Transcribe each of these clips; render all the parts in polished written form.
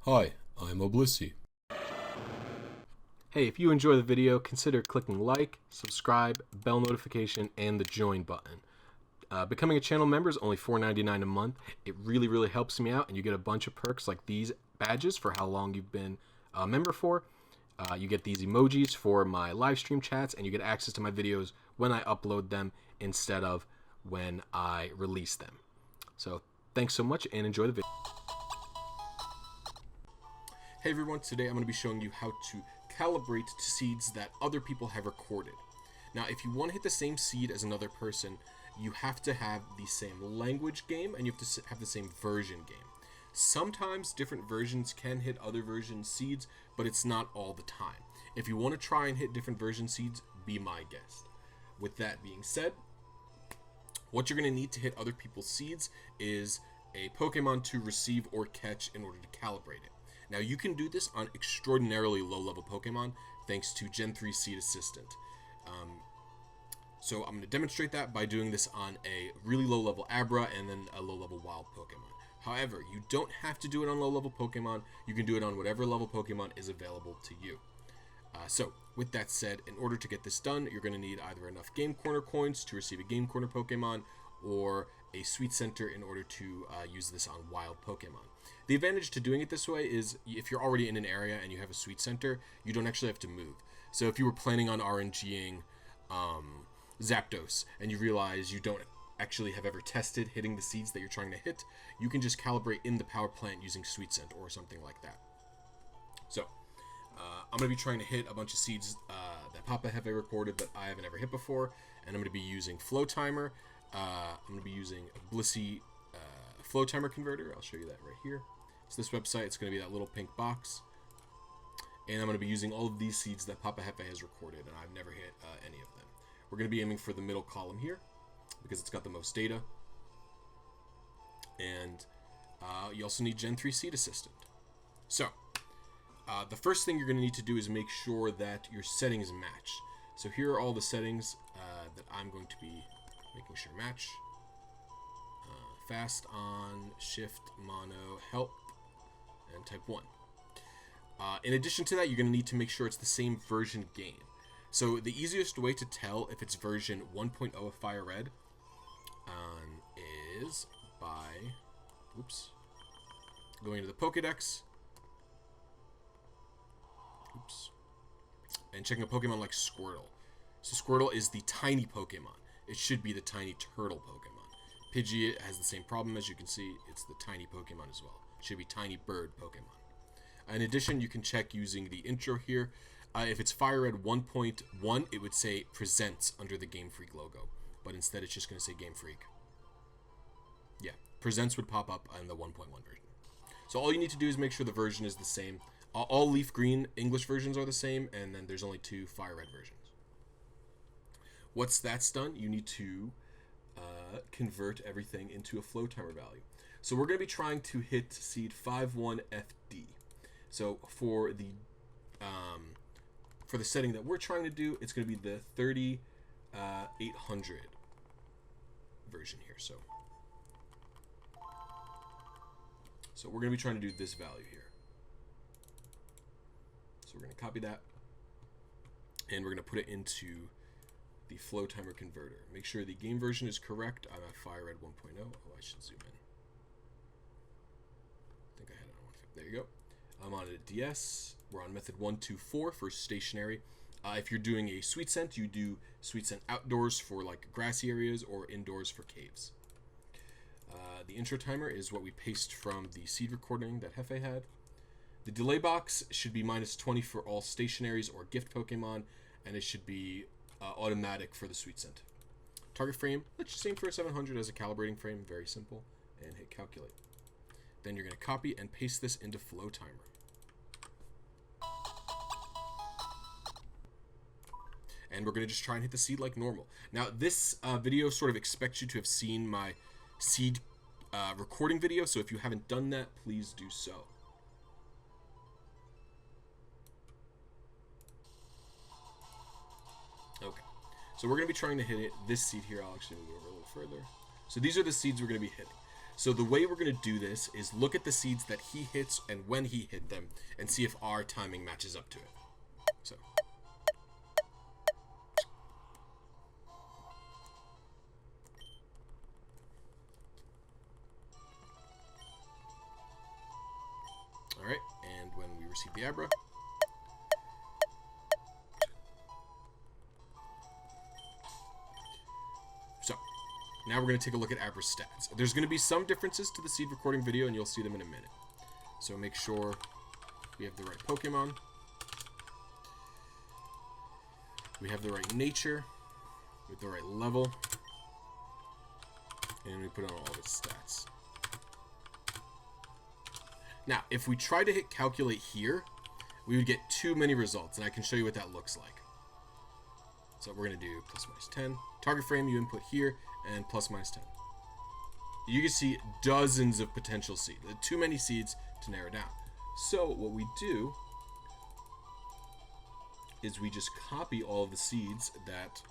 Hi, I'm Blisy. Hey, if you enjoy the video, consider clicking like, subscribe, bell notification, and the join button. Becoming a channel member is only $4.99 a month. It really helps me out, and you get a bunch of perks like these badges for how long you've been a member for. You get these emojis for my live stream chats, and you get access to my videos when I upload them instead of when I release them. So thanks so much, and enjoy the video. Hey everyone, today I'm going to be showing you how to calibrate to seeds that other people have recorded. Now, if you want to hit the same seed as another person, you have to have the same language game and you have to have the same version game. Sometimes different versions can hit other version seeds, but it's not all the time. If you want to try and hit different version seeds, be my guest. With that being said, what you're going to need to hit other people's seeds is a Pokemon to receive or catch in order to calibrate it. Now, you can do this on extraordinarily low-level Pokemon thanks to Gen 3 Seed Assistant. So I'm going to demonstrate that by doing this on a really low-level Abra and then a low-level Wild Pokemon. However, you don't have to do it on low-level Pokemon. You can do it on whatever level Pokemon is available to you. So, with that said, in order to get this done, you're going to need either enough Game Corner coins to receive a Game Corner Pokemon or a Sweet Center in order to use this on Wild Pokemon. The advantage to doing it this way is if you're already in an area and you have a Sweet Center, you don't actually have to move. So if you were planning on RNGing Zapdos and you realize you don't actually have ever tested hitting the seeds that you're trying to hit, you can just calibrate in the power plant using Sweet Scent or something like that. So I'm going to be trying to hit a bunch of seeds that Papa have recorded that I haven't ever hit before, and I'm going to be using Flowtimer. I'm going to be using Blisy Flowtimer Converter. I'll show you that right here. So this website, it's going to be that little pink box. And I'm going to be using all of these seeds that Papa Hefe has recorded, and I've never hit any of them. We're going to be aiming for the middle column here, because it's got the most data. And you also need Gen 3 Seed Assistant. So, the first thing you're going to need to do is make sure that your settings match. So here are all the settings that I'm going to be making sure match. Fast on, shift, mono, help, and type 1. In addition to that, you're going to need to make sure it's the same version game. So the easiest way to tell if it's version 1.0 of Fire Red is by going to the Pokedex and checking a Pokemon like Squirtle. So Squirtle is the tiny Pokemon. It should be the tiny turtle Pokemon. Pidgey has the same problem. As you can see, it's the tiny Pokemon as well. It should be tiny bird Pokemon. In addition, you can check using the intro here. If it's Fire Red 1.1, it would say Presents under the Game Freak logo. But instead, it's just going to say Game Freak. Yeah, Presents would pop up on the 1.1 version. So all you need to do is make sure the version is the same. All Leaf Green English versions are the same, and then there's only 2 Fire Red versions. Once that's done, you need to convert everything into a Flowtimer value. So we're going to be trying to hit seed 51FD. So for the setting that we're trying to do, it's going to be the 3800 version here. So we're going to be trying to do this value here. So we're going to copy that, and we're going to put it into the Flowtimer Converter. Make sure the game version is correct. I'm at Fire Red 1.0. Oh, I should zoom in. I think I had it on 1.5. There you go. I'm on a DS. We're on method 124 for stationary. If you're doing a Sweet Scent, you do Sweet Scent outdoors for like grassy areas or indoors for caves. The intro timer is what we paste from the seed recording that Hefe had. The delay box should be -20 for all stationaries or gift Pokemon, and it should be automatic for the Sweet Scent. Target frame, let's just aim for a 700 as a calibrating frame, very simple, and hit calculate. Then you're going to copy and paste this into Flowtimer. And we're going to just try and hit the seed like normal. Now, this video sort of expects you to have seen my seed recording video, so if you haven't done that, please do so. Okay, so we're going to be trying to hit this seed here. I'll actually move over a little further. So these are the seeds we're going to be hitting. So the way we're going to do this is look at the seeds that he hits and when he hit them, and see if our timing matches up to it. So. Alright, and when we receive the Abra. So, now we're going to take a look at Abra stats. There's going to be some differences to the seed recording video, and you'll see them in a minute. So make sure we have the right Pokemon. We have the right nature. With the right level. And we put on all of its stats. Now, if we try to hit calculate here, we would get too many results, and I can show you what that looks like. So we're going to do plus minus 10. Target frame you input here, and plus minus 10. You can see dozens of potential seeds. Too many seeds to narrow down. So what we do is we just copy all of the seeds that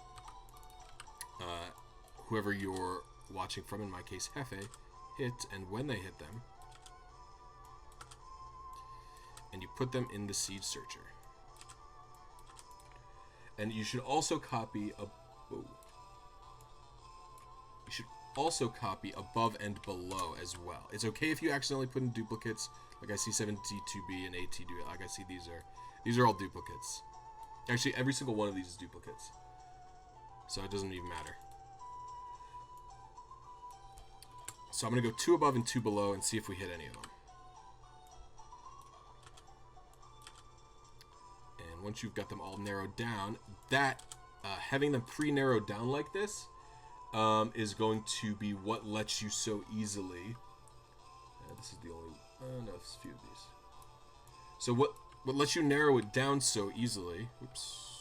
whoever you're watching from, in my case Hefe, hit, and when they hit them. And you put them in the seed searcher. And you should also copy above and below as well. It's okay if you accidentally put in duplicates, like I see 72B and AT2. Like I see these are all duplicates. Actually, every single one of these is duplicates. So it doesn't even matter. So I'm going to go 2 above and 2 below and see if we hit any of them. And once you've got them all narrowed down, that having them pre-narrowed down like this is going to be what lets you so easily. This is the only. No, there's a few of these. So what lets you narrow it down so easily? Oops.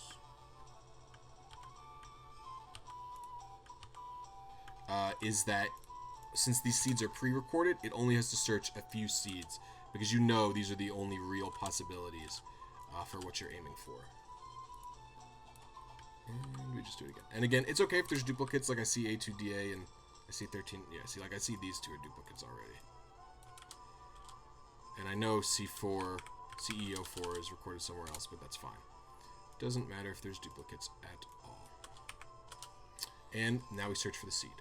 Is that since these seeds are pre-recorded, it only has to search a few seeds because you know these are the only real possibilities for what you're aiming for. And we just do it again. And again, it's okay if there's duplicates, like I see A2DA and I see 13. Yeah, I see these 2 are duplicates already. And I know C4, CEO4 is recorded somewhere else, but that's fine. Doesn't matter if there's duplicates at all. And now we search for the seed.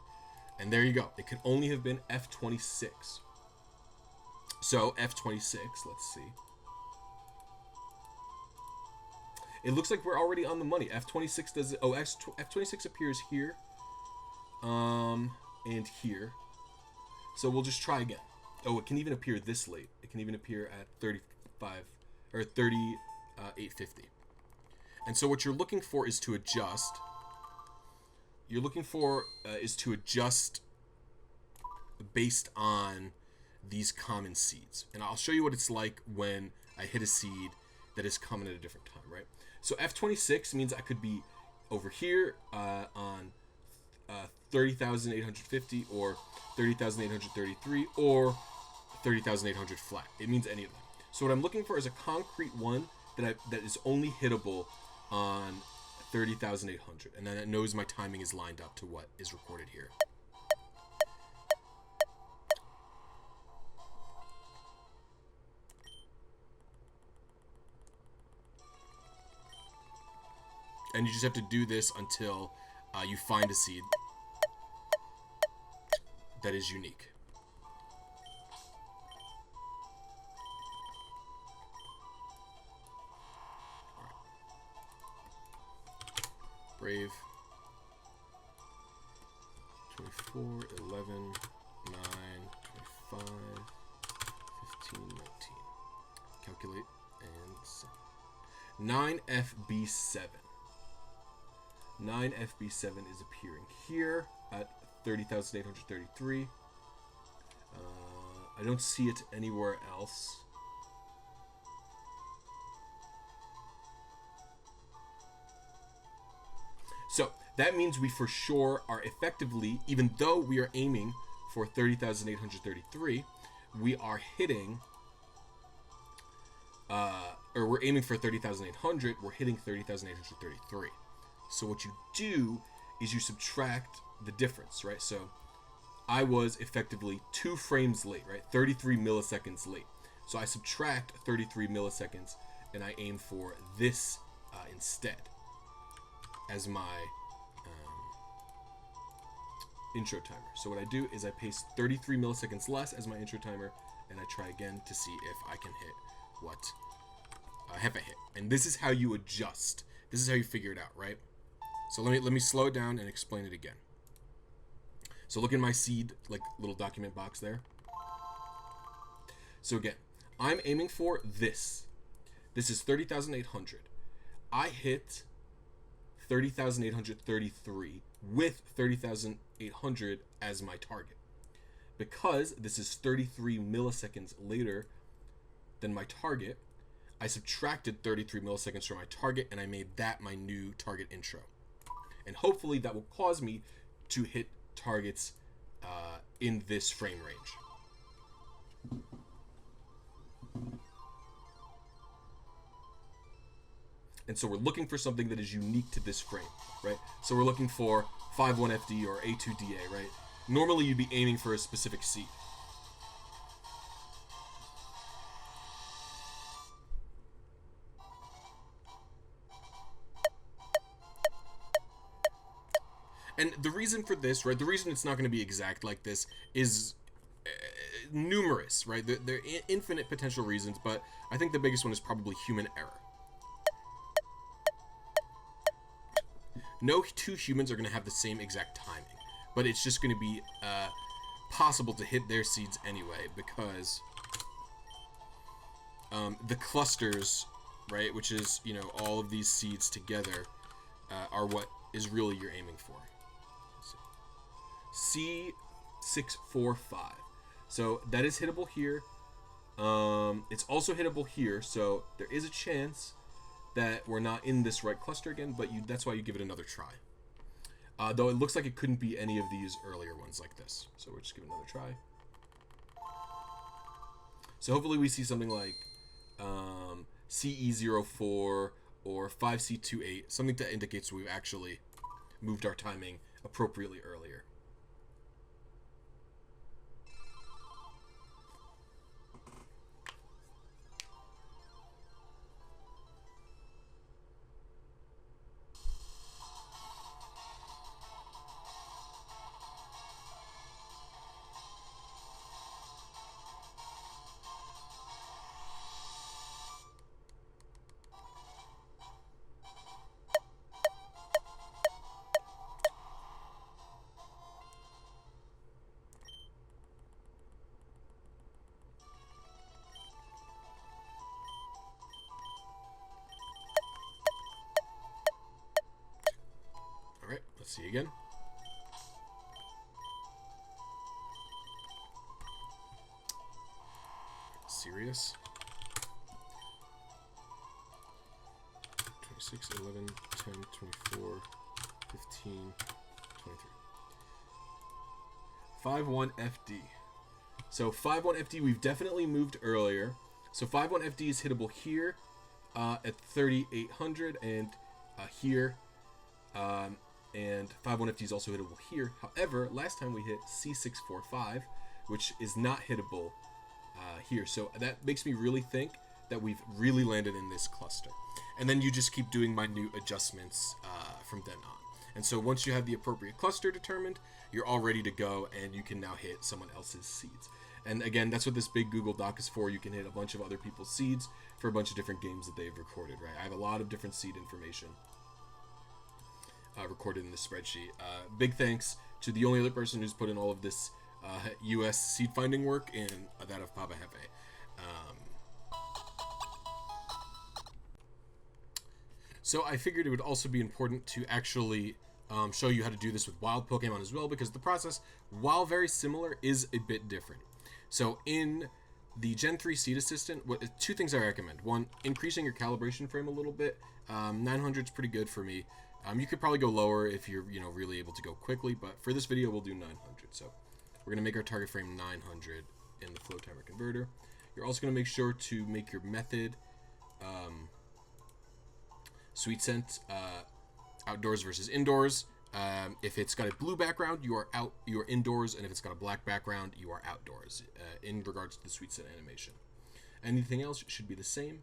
And there you go. It could only have been F26. So F26, let's see. It looks like we're already on the money. F26 does it. Oh, F26 appears here. And here. So we'll just try again. Oh, it can even appear this late. It can even appear at 35 or 3850. And so what you're looking for is to adjust. You're looking for is to adjust based on these common seeds. And I'll show you what it's like when I hit a seed that is common at a different time, right? So F26 means I could be over here on 30,850 or 30,833 or 30,800 flat. It means any of them. So what I'm looking for is a concrete one that is only hittable on 30,800, and then it knows my timing is lined up to what is recorded here. And you just have to do this until you find a seed that is unique. Brave. 24, 11, 9, 25, 15, 19. Calculate and send. 9FB7. 9FB7 is appearing here at 30,833. I don't see it anywhere else. So that means we for sure are effectively, even though we are aiming for 30,833, we are hitting, or we're aiming for 30,800, we're hitting 30,833. So what you do is you subtract the difference, right? So I was effectively 2 frames late, right? 33 milliseconds late. So I subtract 33 milliseconds and I aim for this instead as my intro timer. So what I do is I paste 33 milliseconds less as my intro timer, and I try again to see if I can hit what I have a hit. And this is how you adjust. This is how you figure it out, right? So let me slow it down and explain it again. So look in my seed, like little document box there. So again, I'm aiming for this. This is 30,800. I hit 30,833 with 30,800 as my target. Because this is 33 milliseconds later than my target, I subtracted 33 milliseconds from my target and I made that my new target intro. And hopefully that will cause me to hit targets in this frame range. And so we're looking for something that is unique to this frame, right? So we're looking for 5.1FD or A2DA, right? Normally you'd be aiming for a specific seed. And the reason for this, right, the reason it's not going to be exact like this is numerous, right? There are infinite potential reasons, but I think the biggest one is probably human error. No two humans are going to have the same exact timing, but it's just going to be possible to hit their seeds anyway because the clusters, right, which is, you know, all of these seeds together are what is really you're aiming for. C645. So that is hittable here. It's also hittable here, so there is a chance that we're not in this right cluster again, but that's why you give it another try. Though it looks like it couldn't be any of these earlier ones like this. So we'll just give it another try. So hopefully we see something like CE04 or 5C28, something that indicates we've actually moved our timing appropriately earlier. Let's see again. Serious. 26, 11, 10, 24, 15, 23. 5.1FD. So 5.1FD we've definitely moved earlier. So 5.1FD is hittable here at 3,800 and here. And 5.1FD is also hittable here. However, last time we hit C645, which is not hittable here. So that makes me really think that we've really landed in this cluster. And then you just keep doing minute adjustments from then on. And so once you have the appropriate cluster determined, you're all ready to go and you can now hit someone else's seeds. And again, that's what this big Google Doc is for. You can hit a bunch of other people's seeds for a bunch of different games that they've recorded, right? I have a lot of different seed information recorded in this spreadsheet. Big thanks to the only other person who's put in all of this US seed finding work in that of Papa Hefe. So I figured it would also be important to actually show you how to do this with wild Pokemon as well, because the process, while very similar, is a bit different. So in the Gen 3 Seed Assistant, two things I recommend. One, increasing your calibration frame a little bit. 900 is pretty good for me. You could probably go lower if you're, really able to go quickly, but for this video, we'll do 900. So we're going to make our target frame 900 in the Flowtimer Converter. You're also going to make sure to make your method Sweet Scent outdoors versus indoors. If it's got a blue background, you are out. You are indoors, and if it's got a black background, you are outdoors. In regards to the sweet set animation, anything else should be the same.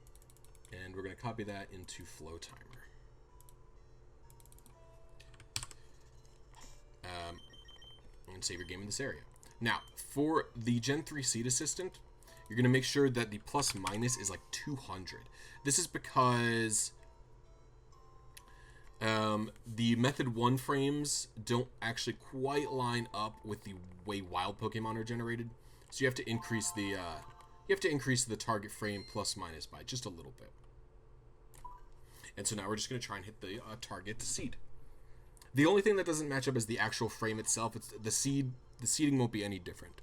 And we're going to copy that into Flowtimer. And save your game in this area. Now, for the Gen 3 Seed Assistant, you're going to make sure that the plus minus is like 200. This is because the method 1 frames don't actually quite line up with the way wild Pokemon are generated. So you have to increase the target frame plus minus by just a little bit. And so now we're just going to try and hit the target seed. The only thing that doesn't match up is the actual frame itself. It's the seed. The seeding won't be any different.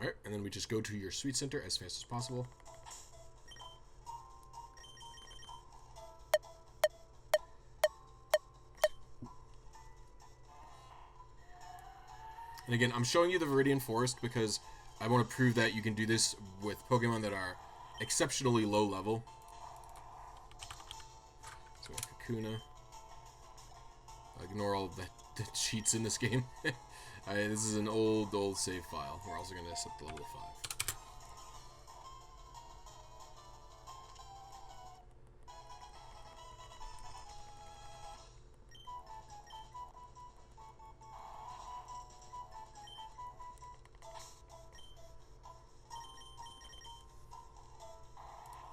Alright, and then we just go to your sweet center as fast as possible. And again, I'm showing you the Viridian Forest because I want to prove that you can do this with Pokemon that are exceptionally low level. So Kakuna. Ignore all of the cheats in this game. This is an old save file. We're also going to set the level to 5.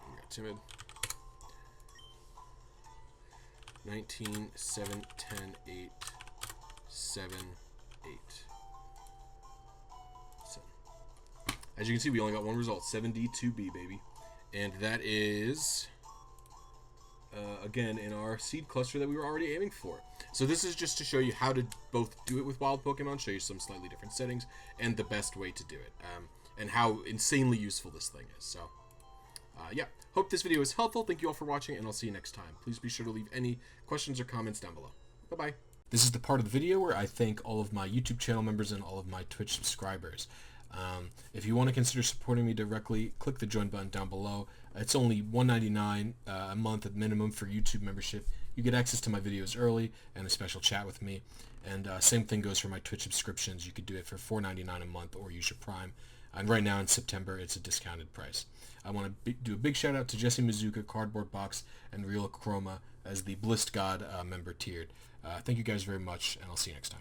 We got Timid. 19, 7, 10, 8, 7, 8. 7. As you can see, we only got one result, 7D2B, baby. And that is, again, in our seed cluster that we were already aiming for. So this is just to show you how to both do it with wild Pokemon, show you some slightly different settings, and the best way to do it, and how insanely useful this thing is. So, yeah, hope this video was helpful. Thank you all for watching, and I'll see you next time. Please be sure to leave any questions or comments down below. Bye-bye. This is the part of the video where I thank all of my YouTube channel members and all of my Twitch subscribers. If you want to consider supporting me directly, click the join button down below. It's only $1.99 a month at minimum for YouTube membership. You get access to my videos early and a special chat with me. And same thing goes for my Twitch subscriptions. You could do it for $4.99 a month or use your Prime. And right now in September, it's a discounted price. I want to do a big shout out to Jesse Mizuka, Cardboard Box, and Real Chroma as the Blissed God member tiered. Thank you guys very much, and I'll see you next time.